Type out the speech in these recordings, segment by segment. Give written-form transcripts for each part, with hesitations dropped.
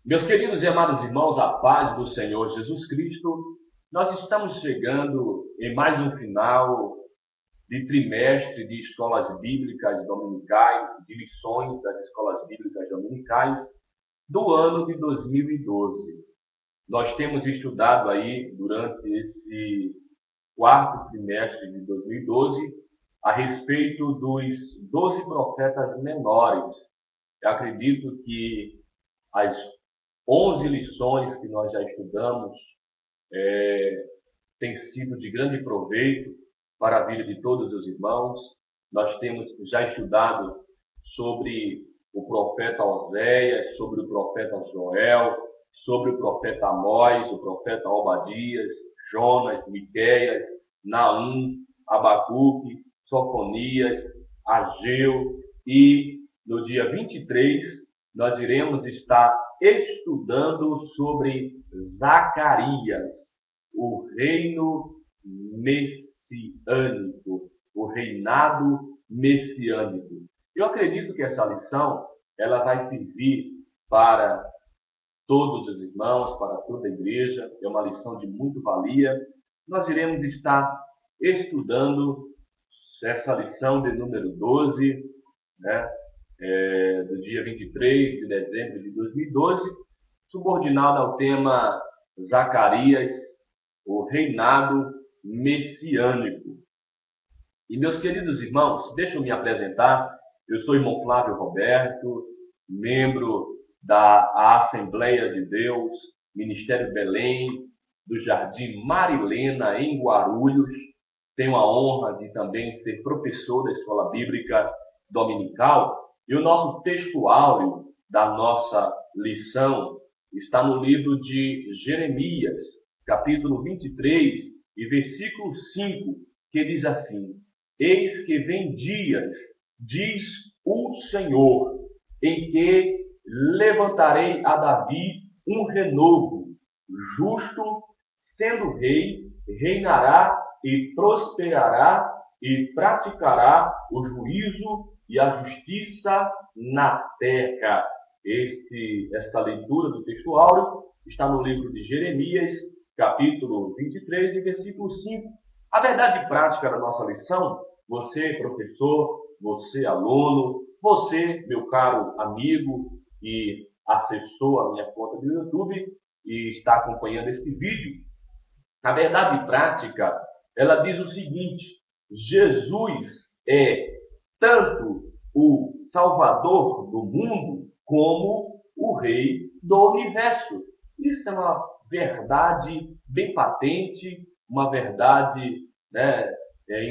Meus queridos e amados irmãos, a paz do Senhor Jesus Cristo, nós estamos chegando em mais um final de trimestre de escolas bíblicas dominicais, de lições das escolas bíblicas dominicais do ano de 2012. Nós temos estudado aí durante esse quarto trimestre de 2012 a respeito dos 12 profetas menores. Eu acredito que as 11 lições que nós já estudamos têm sido de grande proveito para a vida de todos os irmãos. Nós temos já estudado sobre o profeta Oséias, sobre o profeta Joel, sobre o profeta Amós, o profeta Obadias, Jonas, Miqueias, Naum, Abacuque, Sofonias, Ageu, e no dia 23 nós iremos estar estudando sobre Zacarias, o reino messiânico, o reinado messiânico. Eu acredito que essa lição ela vai servir para todos os irmãos, para toda a igreja. É uma lição de muito valia. Nós iremos estar estudando essa lição de número 12, né? Do dia 23 de dezembro de 2012, subordinada ao tema Zacarias, o reinado messiânico. E meus queridos irmãos, deixa eu me apresentar. Eu sou o irmão Flávio Roberto, membro da Assembleia de Deus, Ministério Belém, do Jardim Marilena, em Guarulhos. Tenho a honra de também ser professor da Escola Bíblica Dominical. E o nosso textuário da nossa lição está no livro de Jeremias, capítulo 23, e versículo 5, que diz assim: Eis que vem dias, diz o Senhor, em que levantarei a Davi um renovo, justo, sendo rei, reinará e prosperará e praticará o juízo e a justiça na terra. Esta leitura do texto áureo está no livro de Jeremias, capítulo 23, e versículo 5. A verdade prática da nossa lição, você, professor, você, aluno, você, meu caro amigo e acessou a minha conta do YouTube e está acompanhando este vídeo, a verdade prática, ela diz o seguinte: Jesus é tanto o Salvador do mundo como o Rei do universo. Isso é uma verdade bem patente, uma verdade, né,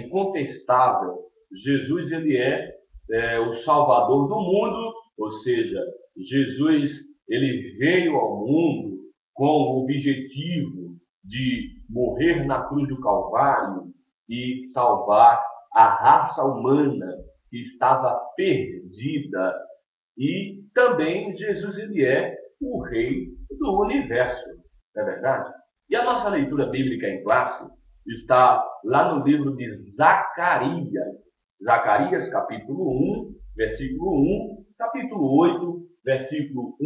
incontestável. Jesus ele é o Salvador do mundo, ou seja, Jesus ele veio ao mundo com o objetivo de morrer na cruz do Calvário e salvar a raça humana que estava perdida. E também Jesus ele é o Rei do universo, não é verdade? E a nossa leitura bíblica em classe está lá no livro de Zacarias. Zacarias, capítulo 1, versículo 1, capítulo 8, versículo 1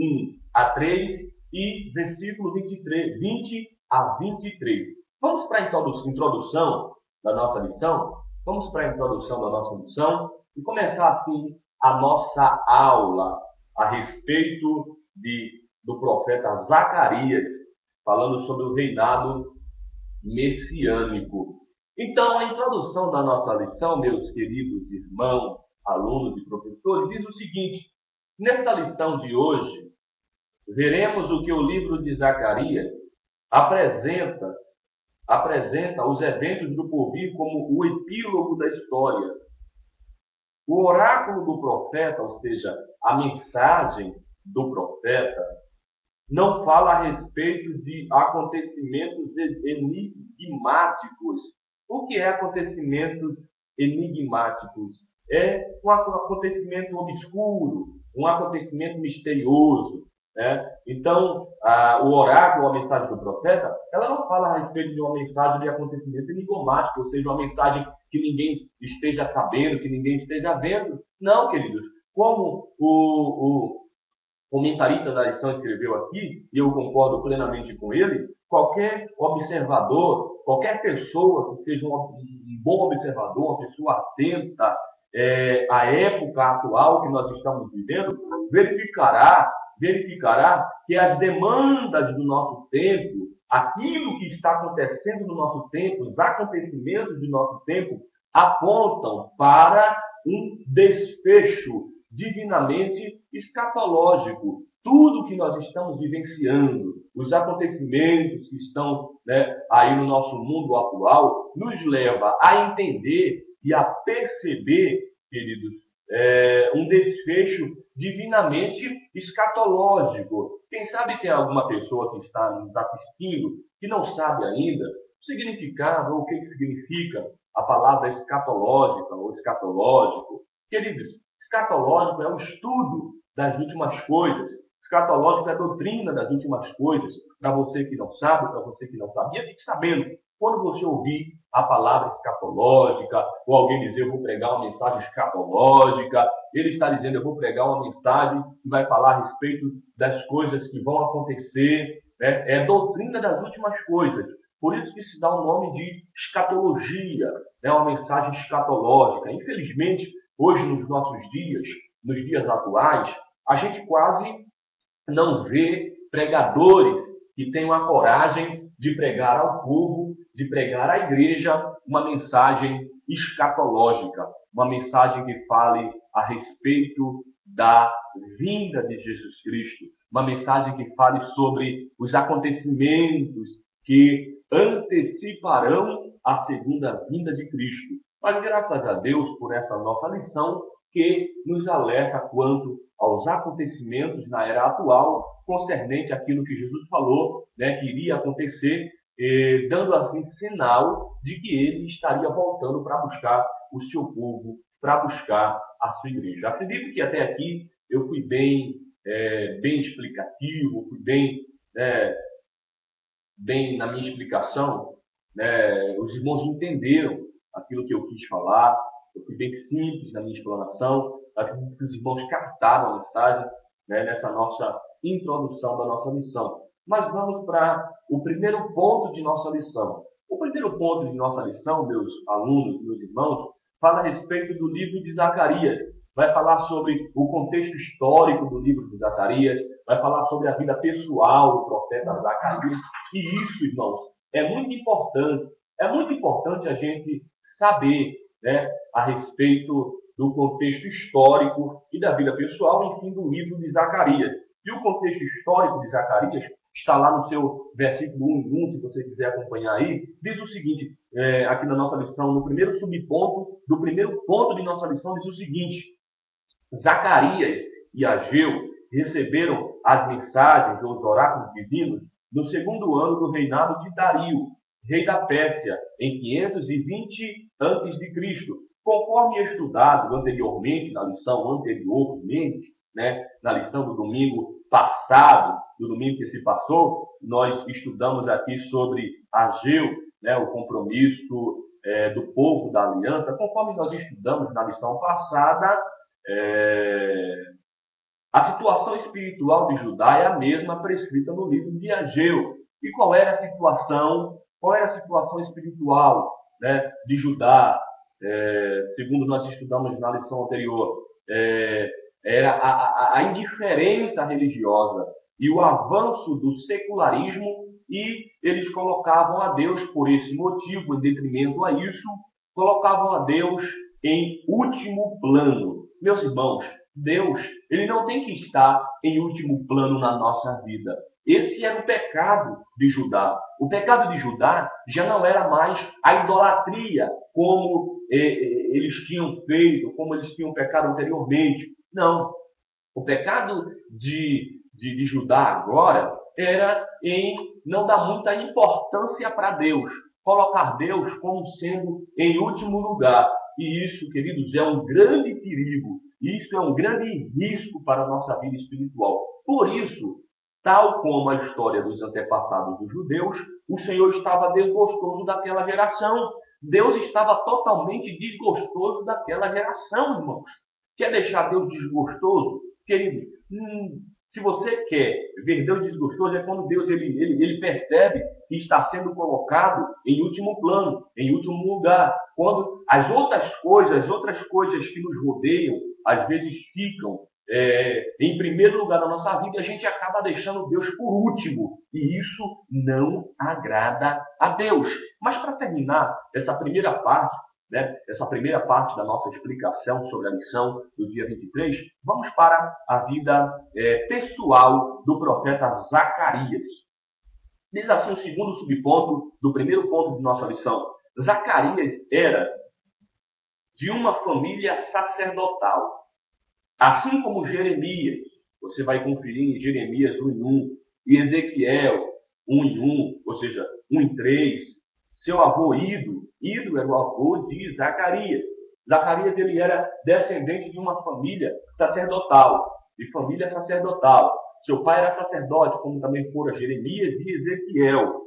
a 3 e versículo 23, 20 a 23. Vamos para a introdução da nossa lição? Vamos para a introdução da nossa lição e começar assim a nossa aula a respeito do profeta Zacarias, falando sobre o reinado messiânico. Então, a introdução da nossa lição, meus queridos irmãos, alunos e professores, diz o seguinte: nesta lição de hoje, veremos o que o livro de Zacarias apresenta os eventos do porvir como o epílogo da história. O oráculo do profeta, ou seja, a mensagem do profeta, não fala a respeito de acontecimentos enigmáticos. O que é acontecimentos enigmáticos? É um acontecimento obscuro, um acontecimento misterioso. Né? Então, o oráculo, a mensagem do profeta, ela não fala a respeito de uma mensagem de acontecimento enigmático, ou seja, uma mensagem que ninguém esteja sabendo, que ninguém esteja vendo. Não, queridos. Como comentarista da lição escreveu aqui, e eu concordo plenamente com ele, qualquer observador, qualquer pessoa que seja um bom observador, uma pessoa atenta à época atual que nós estamos vivendo, verificará que as demandas do nosso tempo, aquilo que está acontecendo no nosso tempo, os acontecimentos do nosso tempo, apontam para um desfecho divinamente escatológico. Tudo que nós estamos vivenciando, os acontecimentos que estão, aí no nosso mundo atual, nos leva a entender e a perceber, queridos, um desfecho divinamente escatológico. Quem sabe tem alguma pessoa que está nos assistindo que não sabe ainda o significado ou o que significa a palavra escatológica ou escatológico. Queridos, escatológico é o estudo das últimas coisas. Escatológico é a doutrina das últimas coisas. Para você que não sabe, para você que não sabia, fique sabendo. Quando você ouvir a palavra escatológica, ou alguém dizer, eu vou pregar uma mensagem escatológica, ele está dizendo, eu vou pregar uma mensagem que vai falar a respeito das coisas que vão acontecer. É doutrina das últimas coisas. Por isso que se dá o nome de escatologia, uma mensagem escatológica. Infelizmente, hoje nos nossos dias, nos dias atuais, a gente quase não vê pregadores que tenham a coragem de pregar ao povo, de pregar à igreja uma mensagem escatológica, uma mensagem que fale a respeito da vinda de Jesus Cristo, uma mensagem que fale sobre os acontecimentos que anteciparão a segunda vinda de Cristo. Mas graças a Deus por essa nossa lição que nos alerta quanto aos acontecimentos na era atual, concernente àquilo que Jesus falou, que iria acontecer, dando assim sinal de que ele estaria voltando para buscar o seu povo, para buscar a sua igreja. Acredito que até aqui eu fui bem explicativo, fui bem na minha explicação, os irmãos entenderam aquilo que eu quis falar, eu fui bem simples na minha explanação, acredito que os irmãos captaram a mensagem nessa nossa introdução da nossa lição. Mas vamos para o primeiro ponto de nossa lição. O primeiro ponto de nossa lição, meus alunos, meus irmãos, fala a respeito do livro de Zacarias. Vai falar sobre o contexto histórico do livro de Zacarias, vai falar sobre a vida pessoal do profeta Zacarias. E isso, irmãos, é muito importante. É muito importante a gente saber a respeito do contexto histórico e da vida pessoal, enfim, do livro de Zacarias. E o contexto histórico de Zacarias está lá no seu versículo 1 e 1, se você quiser acompanhar aí, diz o seguinte, aqui na nossa lição, no primeiro subponto, do primeiro ponto de nossa lição, diz o seguinte: Zacarias e Ageu receberam as mensagens ou os oráculos divinos no segundo ano do reinado de Dario, rei da Pérsia, em 520 a.C. Conforme estudado anteriormente, na lição anteriormente, na lição do domingo passado, do domingo que se passou, nós estudamos aqui sobre Ageu, o compromisso do povo da aliança. Conforme nós estudamos na lição passada, a situação espiritual de Judá é a mesma prescrita no livro de Ageu. E qual era a situação? Qual era a situação espiritual de Judá? Segundo nós estudamos na lição anterior, era a indiferença religiosa e o avanço do secularismo, e eles colocavam a Deus, por esse motivo, em detrimento a isso, colocavam a Deus em último plano. Meus irmãos, Deus, ele não tem que estar em último plano na nossa vida. Esse era o pecado de Judá. O pecado de Judá já não era mais a idolatria, como eles tinham feito, como eles tinham pecado anteriormente. Não. O pecado de Judá agora era em não dar muita importância para Deus, colocar Deus como sendo em último lugar. E isso, queridos, é um grande perigo. Isso é um grande risco para a nossa vida espiritual. Por isso, tal como a história dos antepassados dos judeus, o Senhor estava desgostoso daquela geração. Deus estava totalmente desgostoso daquela geração, irmãos. Quer deixar Deus desgostoso? Querido, Se você quer ver Deus desgostoso, é quando Deus ele percebe que está sendo colocado em último plano, em último lugar. Quando as outras coisas que nos rodeiam, às vezes ficam em primeiro lugar na nossa vida, a gente acaba deixando Deus por último. E isso não agrada a Deus. Mas para terminar essa primeira parte, essa primeira parte da nossa explicação sobre a lição do dia 23, vamos para a vida pessoal do profeta Zacarias. Diz assim o segundo subponto do primeiro ponto de nossa lição. Zacarias era de uma família sacerdotal. Assim como Jeremias, você vai conferir em Jeremias 1:1, e Ezequiel 1:1, ou seja, 1:3, seu avô Ido era o avô de Zacarias. Zacarias ele era descendente de uma família sacerdotal, Seu pai era sacerdote, como também fora Jeremias e Ezequiel.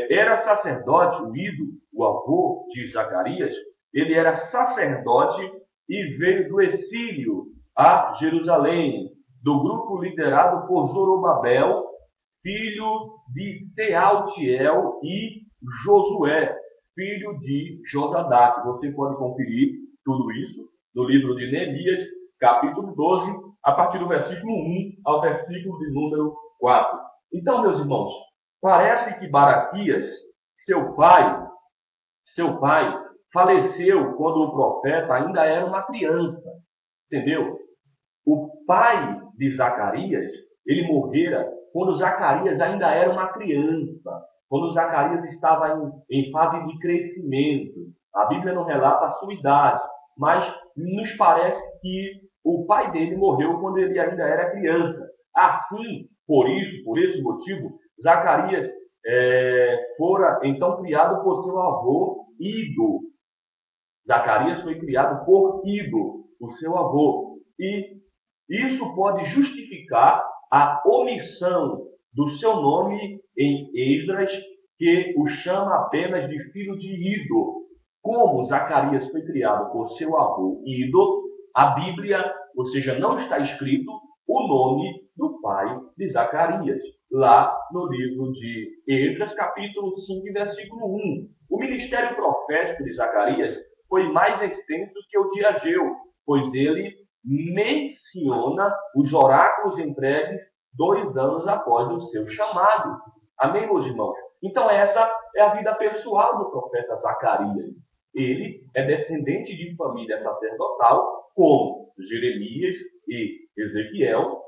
Era sacerdote, o Ido, o avô de Zacarias, ele era sacerdote e veio do exílio a Jerusalém, do grupo liderado por Zorobabel, filho de Sealtiel, e Josué, filho de Josadac. Você pode conferir tudo isso no livro de Neemias, capítulo 12, a partir do versículo 1 ao versículo de número 4. Então, meus irmãos, parece que Baraquias, seu pai, faleceu quando o profeta ainda era uma criança. Entendeu? O pai de Zacarias, ele morrera quando Zacarias ainda era uma criança, quando Zacarias estava em fase de crescimento. A Bíblia não relata a sua idade, mas nos parece que o pai dele morreu quando ele ainda era criança. Assim, por esse motivo, Zacarias fora então criado por seu avô Ido. Zacarias foi criado por Ido, o seu avô. E isso pode justificar a omissão do seu nome em Esdras, que o chama apenas de filho de Ido. Como Zacarias foi criado por seu avô Ido, a Bíblia, ou seja, não está escrito o nome do pai de Zacarias, lá no livro de Esdras, capítulo 5, versículo 1. O ministério profético de Zacarias foi mais extenso que o de Ageu, pois ele menciona os oráculos entregues 2 anos após o seu chamado. Amém, meus irmãos? Então essa é a vida pessoal do profeta Zacarias. Ele é descendente de família sacerdotal, como Jeremias e Ezequiel.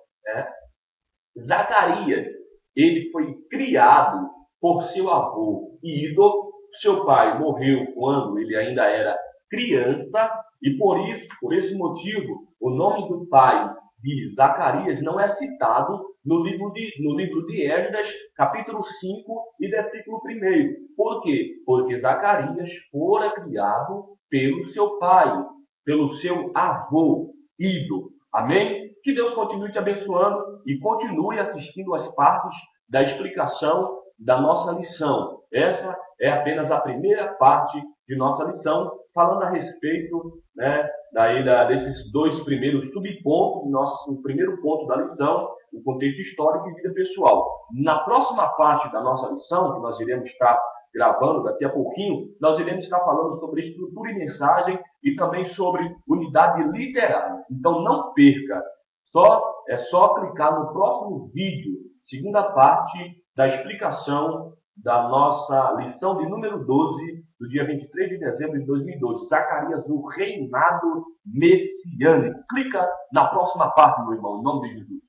Zacarias, ele foi criado por seu avô Ido. Seu pai morreu quando ele ainda era criança, e por esse motivo, o nome do pai de Zacarias não é citado no livro de Esdras, capítulo 5 e versículo 1. Por quê? Porque Zacarias fora criado pelo seu pai, pelo seu avô Ido. Amém? Que Deus continue te abençoando e continue assistindo às partes da explicação da nossa lição. Essa é apenas a primeira parte de nossa lição, falando a respeito desses 2 primeiros subpontos, o primeiro ponto da lição, o contexto histórico e vida pessoal. Na próxima parte da nossa lição, que nós iremos estar gravando daqui a pouquinho, nós iremos estar falando sobre estrutura e mensagem e também sobre unidade literária. Então não perca, é só clicar no próximo vídeo, segunda parte da explicação da nossa lição de número 12, do dia 23 de dezembro de 2012, Zacarias, o reinado messiânico. Clica na próxima parte, meu irmão, em nome de Jesus.